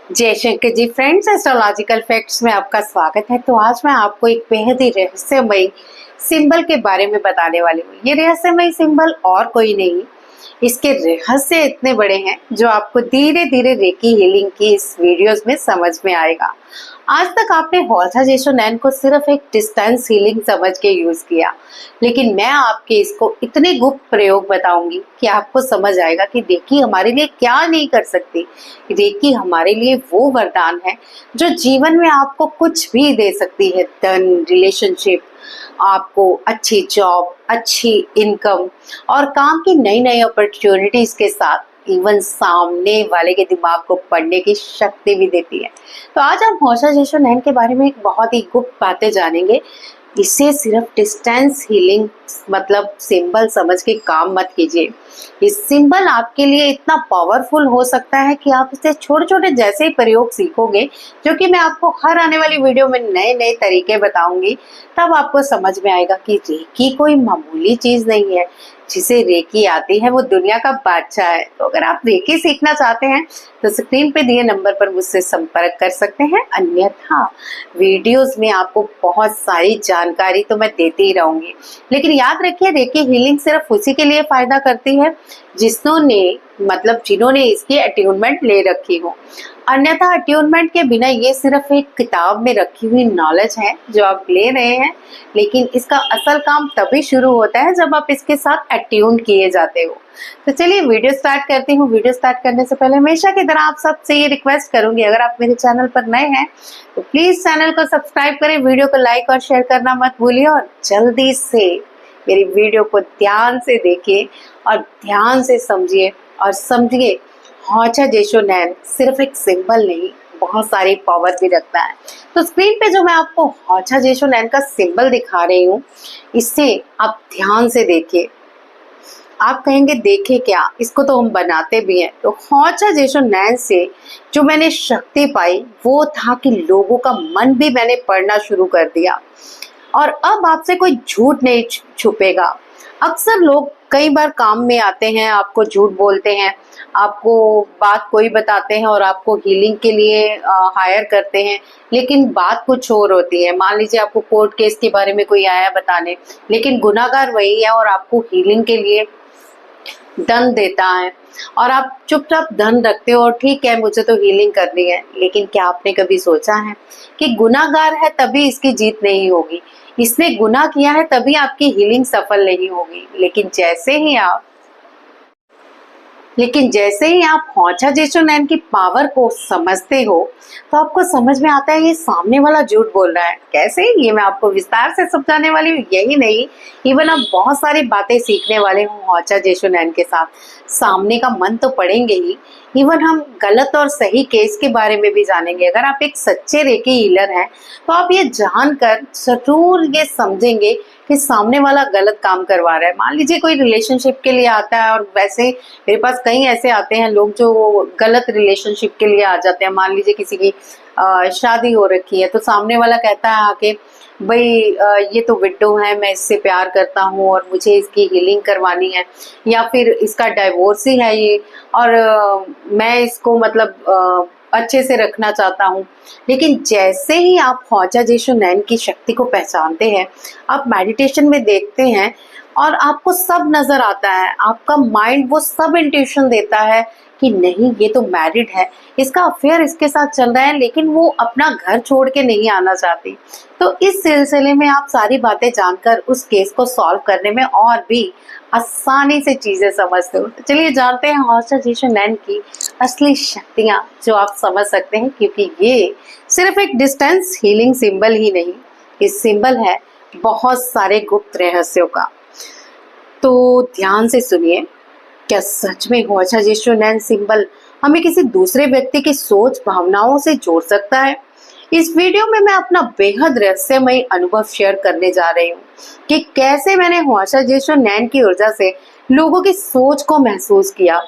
जय Shankar ji friends, astrological facts में आपका स्वागत है। तो आज मैं आपको एक बेहद ही रहस्यमयी सिंबल के बारे में बताने वाली हूँ। ये रहस्यमयी सिंबल और कोई नहीं, इसके रहस्य इतने बड़े हैं जो आपको धीरे धीरे रेकी हीलिंग की इस वीडियोस में समझ में आएगा। आज तक आपने हौजा जेशो नैन को सिर्फ एक डिस्टेंस हीलिंग समझ के यूज किया, लेकिन मैं आपके इसको इतने गुप्त प्रयोग बताऊंगी कि आपको समझ आएगा कि रेकी हमारे लिए क्या नहीं कर सकती। रेकी हमारे लिए वो वरदान है जो जीवन में आपको कुछ भी दे सकती है। धन, रिलेशनशिप, आपको अच्छी जॉब, अच्छी इनकम और काम की नई नई अपॉर्चुनिटीज के साथ इवन सामने वाले के दिमाग को पढ़ने की शक्ति भी देती है। तो आज हम हौजा जेशो नैन के बारे में एक बहुत ही गुप्त बातें जानेंगे। इसे सिर्फ डिस्टेंस हीलिंग मतलब सिंबल समझ के काम मत कीजिए। इस सिंबल आपके लिए इतना पावरफुल हो सकता है कि आप इसे छोटे छोटे जैसे ही प्रयोग सीखोगे, जो कि मैं आपको हर आने वाली वीडियो में नए नए तरीके बताऊंगी, तब आपको समझ में आएगा कि रेकी कोई मामूली चीज नहीं है। जिसे रेकी आती है वो दुनिया का बादशाह है। तो अगर आप रेकी सीखना चाहते हैं तो स्क्रीन पे दिए नंबर पर मुझसे संपर्क कर सकते हैं। अन्यथा वीडियोस में आपको बहुत सारी जानकारी तो मैं देती ही रहूंगी, लेकिन याद रखिए रेकी हीलिंग सिर्फ उसी के लिए फायदा करती है जिन्होंने इसकी अट्यूनमेंट ले रखी हो। अन्यथा अट्यूनमेंट के बिना ये सिर्फ एक किताब में रखी हुई नॉलेज है जो आप ले रहे हैं, लेकिन इसका असल काम तभी शुरू होता है जब आप इसके साथ अट्यून किए जाते हो। तो चलिए वीडियो स्टार्ट करती हूँ। वीडियो स्टार्ट करने से पहले हमेशा की तरह आप सबसे ये रिक्वेस्ट करूंगी, अगर आप मेरे चैनल पर नए हैं तो प्लीज चैनल को सब्सक्राइब करें, वीडियो को लाइक और शेयर करना मत भूलिए और जल्दी से मेरी वीडियो को ध्यान से देखिए और ध्यान से समझिए और समझिए हौजा जेशो नैन सिर्फ एक सिंबल नहीं, बहुत सारी पावर भी रखता है। तो स्क्रीन पे जो मैं आपको हौजा जेशो नैन का सिंबल दिखा रही हूँ, इससे आप ध्यान से देखिए। आप कहेंगे देखे क्या, इसको तो हम बनाते भी हैं। तो हौजा जेशो नैन से जो मैंने शक्ति पाई वो था कि लोगों का मन भी मैंने पढ़ना शुरू कर दिया और अब आपसे कोई झूठ नहीं छुपेगा। अक्सर लोग कई बार काम में आते हैं, आपको झूठ बोलते हैं, आपको बात कोई बताते हैं और आपको हीलिंग के लिए हायर करते हैं, लेकिन बात कुछ और होती है। मान लीजिए आपको कोर्ट केस के बारे में कोई आया बताने, लेकिन गुनाहगार वही है और आपको हीलिंग के लिए धन देता है और आप चुपचाप धन रखते हो और ठीक है मुझे तो हीलिंग करनी है। लेकिन क्या आपने कभी सोचा है कि गुनाहगार है तभी इसकी जीत नहीं होगी, इसने गुनाह किया है तभी आपकी हीलिंग सफल नहीं होगी। लेकिन जैसे ही आप हौजा जेशो नैन की पावर को समझते हो तो आपको समझ में आता है ये सामने वाला झूठ बोल रहा है। कैसे, ये मैं आपको विस्तार से समझाने वाली हूँ। यही नहीं, इवन आप बहुत सारी बातें सीखने वाले हो हौजा जेशो नैन के साथ। सामने का मन तो पढ़ेंगे ही, इवन हम गलत और सही केस के बारे में भी जानेंगे। अगर आप एक सच्चे रेकी हीलर हैं तो आप ये जानकर जरूर ये समझेंगे कि सामने वाला गलत काम करवा रहा है। मान लीजिए कोई रिलेशनशिप के लिए आता है, और वैसे मेरे पास कई ऐसे आते हैं लोग जो गलत रिलेशनशिप के लिए आ जाते हैं। मान लीजिए किसी की शादी हो रखी है तो सामने वाला कहता है आके, भाई ये तो विडो है, मैं इससे प्यार करता हूँ और मुझे इसकी हीलिंग करवानी है, या फिर इसका डाइवोर्स ही है ये और मैं इसको अच्छे से रखना चाहता हूँ। लेकिन जैसे ही आप हौजा जेशो नैन की शक्ति को पहचानते हैं, आप मेडिटेशन में देखते हैं और आपको सब नजर आता है, आपका माइंड वो सब इंट्यूशन देता है कि नहीं ये तो मैरिड है, इसका अफेयर इसके साथ चल रहा है, लेकिन वो अपना घर छोड़ के नहीं आना चाहती। तो इस सिलसिले में आप सारी बातें जानकर उस केस को सॉल्व करने में और भी आसानी से चीजें समझते हो। तो चलिए जानते हैं हौजा जेशो नैन की असली शक्तियां जो आप समझ सकते हैं, क्योंकि ये सिर्फ एक डिस्टेंस हीलिंग सिंबल ही नहीं, इस सिंबल है बहुत सारे गुप्त रहस्यों का। तो ध्यान से सुनिए, क्या सच में हौजा जेशो नैन सिंबल हमें किसी दूसरे व्यक्ति की सोच भावनाओं से जोड़ सकता है? इस वीडियो में मैं अपना बेहद रहस्यमय अनुभव शेयर करने जा रही हूँ कि कैसे मैंने हौजा जेशो नैन की ऊर्जा से लोगों की सोच को महसूस किया।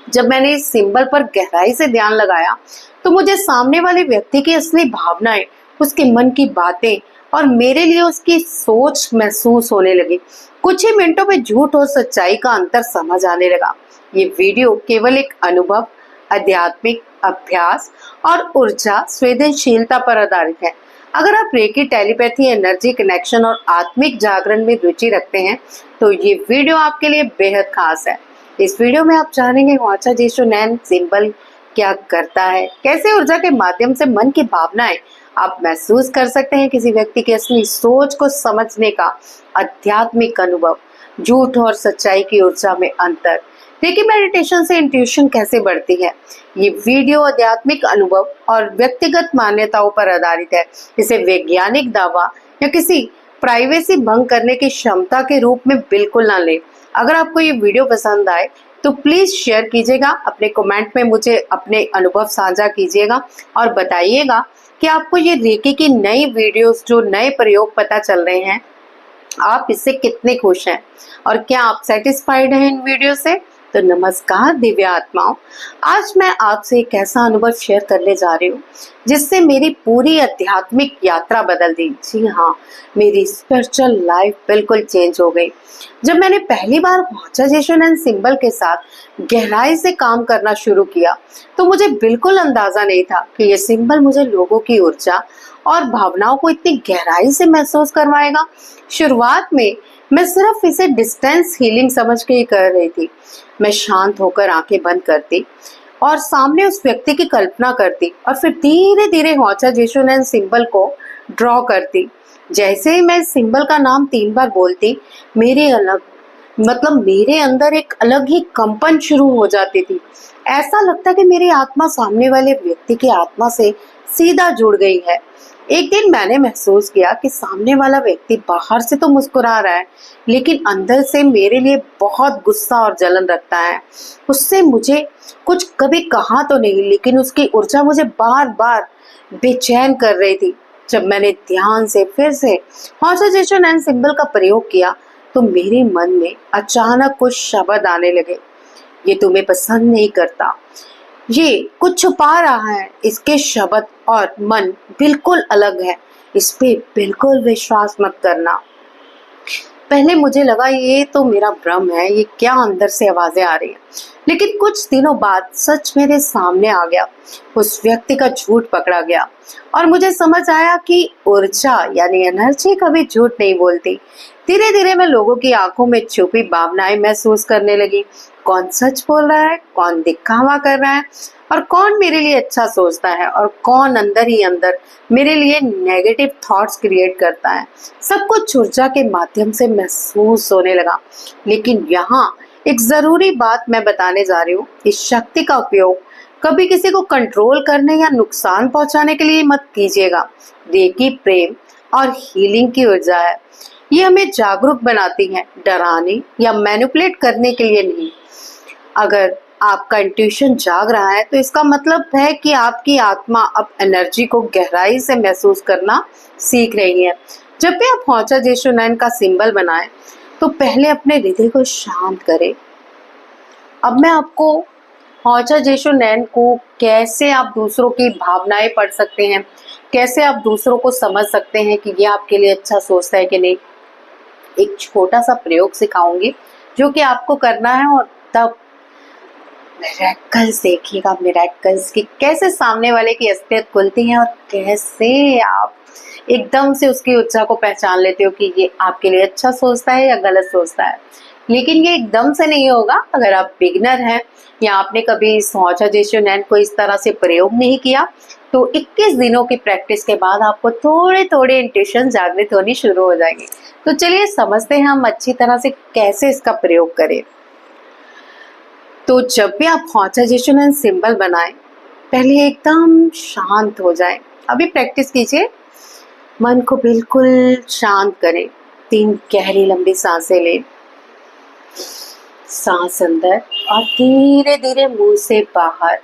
जब मैंने इस सिंबल पर गहराई से ध्यान लगाया तो मुझे सामने वाले व्यक्ति की असली भावनाएं, उसके मन की बातें और मेरे लिए उसकी सोच महसूस होने लगी। कुछ ही मिनटों में झूठ और सच्चाई का अंतर समझ आने लगा। ये वीडियो केवल एक अनुभव, आध्यात्मिक अभ्यास और ऊर्जा संवेदनशीलता पर आधारित है। अगर आप रेकी, टेलीपैथी, एनर्जी कनेक्शन और आत्मिक जागरण में रुचि रखते हैं तो ये वीडियो आपके लिए बेहद खास है। इस वीडियो में आप जानेंगे वाचा जेशो नैन सिंबल क्या करता है, कैसे ऊर्जा के माध्यम से मन की भावनाएं आप महसूस कर सकते हैं, किसी व्यक्ति की असली सोच को समझने का आध्यात्मिक अनुभव, झूठ और सच्चाई की ऊर्जा में अंतर, रेकी मेडिटेशन से इंट्यूशन कैसे बढ़ती है। ये वीडियो आध्यात्मिक अनुभव और व्यक्तिगत मान्यताओं पर आधारित है। इसे वैज्ञानिक दावा या किसी प्राइवेसी भंग करने की क्षमता के रूप में बिल्कुल ना लें। अगर आपको ये वीडियो पसंद आए तो प्लीज शेयर कीजिएगा, अपने कमेंट में मुझे अपने अनुभव साझा कीजिएगा और बताइएगा कि आपको ये रेकी की नई वीडियोस, जो नए प्रयोग पता चल रहे हैं, आप इससे कितने खुश हैं और क्या आप सेटिस्फाइड हैं इन वीडियो से। तो नमस्कार दिव्य आत्माओं, आज मैं आपसे एक ऐसा अनुभव शेयर करने जा रही हूँ जिससे मेरी पूरी आध्यात्मिक यात्रा बदल दी। जी हाँ, मेरी स्पिरिचुअल लाइफ बिल्कुल चेंज हो गई। जब मैंने पहली बार वाचा जेशो नैन सिंबल के साथ गहराई से काम करना शुरू किया तो मुझे बिल्कुल अंदाजा नहीं था कि ये सिंबल मुझे लोगों की ऊर्जा और भावनाओं को इतनी गहराई से महसूस करवाएगा। शुरुआत में मैं सिर्फ इसे डिस्टेंस हीलिंग समझ के ही कर रही थी। मैं शांत होकर आंखें बंद करती और सामने उस व्यक्ति की कल्पना करती और फिर धीरे धीरे वाचा जेशो नैन सिंबल को ड्रॉ करती। जैसे ही मैं सिंबल का नाम 3 बार बोलती, मेरे अंदर एक अलग ही कंपन शुरू हो जाती थी। ऐसा लगता कि मेरी आत्मा सामने वाले व्यक्ति की आत्मा से सीधा जुड़ गई है। एक दिन मैंने महसूस किया कि सामने वाला व्यक्ति बाहर से तो मुस्कुरा रहा है लेकिन अंदर से मेरे लिए बहुत गुस्सा और जलन रखता है। उससे मुझे कुछ कभी कहा तो नहीं, लेकिन उसकी ऊर्जा मुझे बार बार बेचैन कर रही थी। जब मैंने ध्यान से फिर से वाचा जेशो नैन सिंबल का प्रयोग किया तो मेरे मन में अचानक कुछ शब्द आने लगे। ये तुम्हें पसंद नहीं करता, ये कुछ छुपा रहा है, इसके शब्द और मन बिल्कुल अलग है, इस पे बिल्कुल विश्वास मत करना। पहले मुझे लगा ये तो मेरा भ्रम है, ये क्या अंदर से आवाजें आ रही हैं, लेकिन कुछ दिनों बाद सच मेरे सामने आ गया। उस व्यक्ति का झूठ पकड़ा गया और मुझे समझ आया कि ऊर्जा यानी एनर्जी कभी झूठ नहीं बोलती। धीरे धीरे मैं लोगों की आंखों में छुपी भावनाएं महसूस करने लगी। कौन सच बोल रहा है, कौन दिखावा कर रहा है और कौन मेरे लिए अच्छा सोचता है और कौन अंदर ही अंदर मेरे लिए नेगेटिव थॉट्स क्रिएट करता है। सब कुछ ऊर्जा के माध्यम से महसूस होने लगा। लेकिन यहाँ एक जरूरी बात मैं बताने जा रही हूँ, इस शक्ति का उपयोग कभी किसी को कंट्रोल करने या नुकसान पहुंचाने के लिए मत कीजिएगा। रेकी प्रेम और हीलिंग की ऊर्जा है। ये हमें जागरूक बनाती है, डराने या मैनिपुलेट करने के लिए नहीं। अगर आपका इंट्यूशन जाग रहा है तो इसका मतलब है कि आपकी आत्मा अब एनर्जी को गहराई से महसूस करना सीख रही है। जब भी आप वाचा जेशो नैन का सिंबल बनाएं तो पहले अपने हृदय को शांत करें। अब मैं आपको वाचा जेशो नैन को कैसे आप दूसरों की भावनाएं पढ़ सकते हैं, कैसे आप दूसरों को समझ सकते हैं कि ये आपके लिए अच्छा सोचता है कि नहीं, एक छोटा सा प्रयोग सिखाऊंगी जो कि आपको करना है और तब मिरेकल्स देखिएगा, मिरेकल्स की कैसे सामने वाले की असलियत खुलती है और कैसे आप एकदम से उसकी ऊर्जा को पहचान लेते हो कि ये आपके लिए अच्छा सोचता है या गलत सोचता है। लेकिन ये एकदम से नहीं होगा। अगर आप बिगिनर हैं या आपने कभी इस वाचा जेशो नैन को इस तरह से प्रयोग नहीं किया तो 21 दिनों की प्रैक्टिस के बाद आपको थोड़े थोड़े इंट्यूशन जागृत होनी शुरू हो जाएगी। तो चलिए समझते हैं हम अच्छी तरह से कैसे इसका प्रयोग करें। तो जब भी आप वाचा जेशो नैन सिंबल बनाएं, पहले एकदम शांत हो जाएं। अभी प्रैक्टिस कीजिए, मन को बिल्कुल शांत करें। 3 गहरी लंबी सांसें लें, सांस अंदर और धीरे धीरे मुंह से बाहर।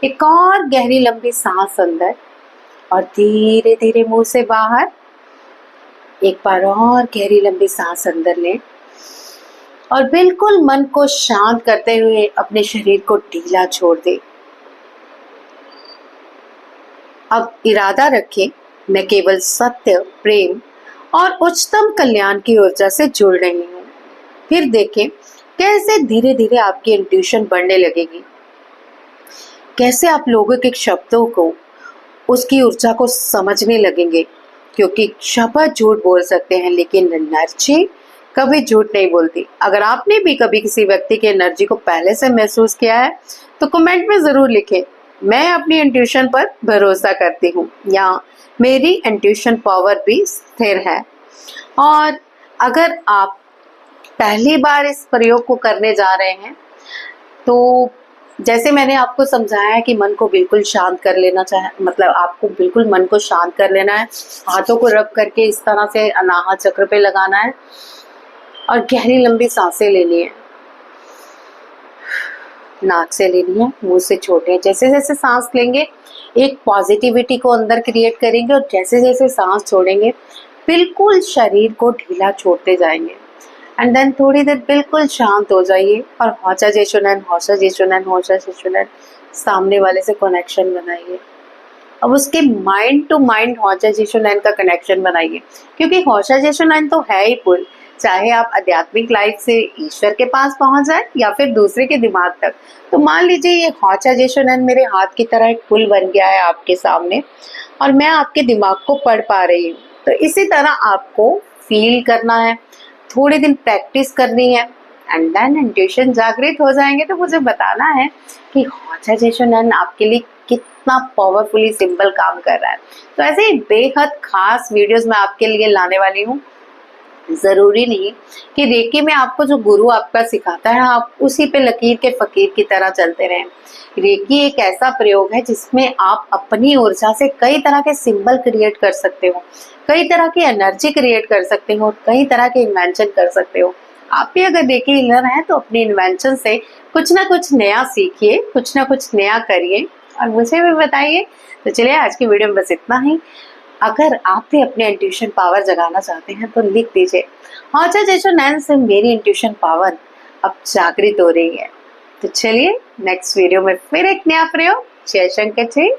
एक और गहरी लंबी सांस अंदर और धीरे धीरे मुंह से बाहर। एक बार और गहरी लंबी सांस अंदर लें और बिल्कुल मन को शांत करते हुए अपने शरीर को ढीला छोड़ दें। अब इरादा रखें, मैं केवल सत्य, प्रेम और उच्चतम कल्याण की ऊर्जा से जुड़ रही हूँ। फिर देखें कैसे धीरे धीरे आपकी इंट्यूशन बढ़ने लगेगी। कैसे आप लोगों के शब्दों को, उसकी ऊर्जा को समझने लगेंगे, क्योंकि शब्द झूठ बोल सकते हैं लेकिन एनर्जी कभी झूठ नहीं बोलती। अगर आपने भी कभी किसी व्यक्ति की एनर्जी को पहले से महसूस किया है तो कमेंट में ज़रूर लिखें, मैं अपनी इंट्यूशन पर भरोसा करती हूँ, या मेरी इंट्यूशन पावर भी स्थिर है। और अगर आप पहली बार इस प्रयोग को करने जा रहे हैं तो जैसे मैंने आपको समझाया है कि मन को बिल्कुल शांत कर लेना चाहिए, मतलब आपको बिल्कुल मन को शांत कर लेना है, हाथों को रब करके इस तरह से अनाहत चक्र पे लगाना है और गहरी लंबी सांसें लेनी है। नाक से लेनी है, मुंह से छोड़नी है। जैसे जैसे सांस लेंगे एक पॉजिटिविटी को अंदर क्रिएट करेंगे, और जैसे जैसे सांस छोड़ेंगे बिल्कुल शरीर को ढीला छोड़ते जाएंगे। एंड देन थोड़ी देर बिल्कुल शांत हो जाइए और हौचा जेशुनैन, हौचा जेशुनैन, हौचा जेशुनैन सामने वाले से कनेक्शन बनाइए। अब उसके माइंड टू माइंड हौचा जेशुनैन का कनेक्शन बनाइए, क्योंकि हौचा जेशुनैन तो है ही पुल, चाहे आप आध्यात्मिक लाइफ से ईश्वर के पास पहुंच जाए या फिर दूसरे के दिमाग तक। तो मान लीजिए ये हौचा जेशुनैन मेरे हाथ की तरह एक पुल बन गया है आपके सामने, और मैं आपके दिमाग को पढ़ पा रही हूँ। तो इसी तरह आपको फील करना है, थोड़े दिन प्रैक्टिस करनी है, एंड देन इंट्यूशन जागृत हो जाएंगे तो मुझे बताना है कि हौचा जेशुनैन आपके लिए कितना पावरफुली सिंपल काम कर रहा है। तो ऐसे ही बेहद खास वीडियोस मैं आपके लिए लाने वाली हूँ। जरूरी नहीं कि रेकी में आपको जो गुरु आपका सिखाता है आप उसी पे लकीर के फकीर की तरह चलते रहें। रेकी एक ऐसा प्रयोग है जिसमें आप अपनी ऊर्जा से कई तरह के सिंबल क्रिएट कर सकते हो, कई तरह की एनर्जी क्रिएट कर सकते हो, कई तरह के इन्वेंशन कर सकते हो। आप भी अगर रेकी हीलर हैं तो अपनी इन्वेंशन से कुछ ना कुछ नया सीखिए, कुछ ना कुछ नया करिए और मुझे भी बताइए। तो चलिए आज की वीडियो में बस इतना ही। अगर आप भी अपने इंट्यूशन पावर जगाना चाहते हैं तो लिख दीजिए, हौचा जेशुनैन से मेरी इंट्यूशन पावर अब जागृत हो रही है। तो चलिए नेक्स्ट वीडियो में फिर एक नया प्रयोग। जय शंकर जी।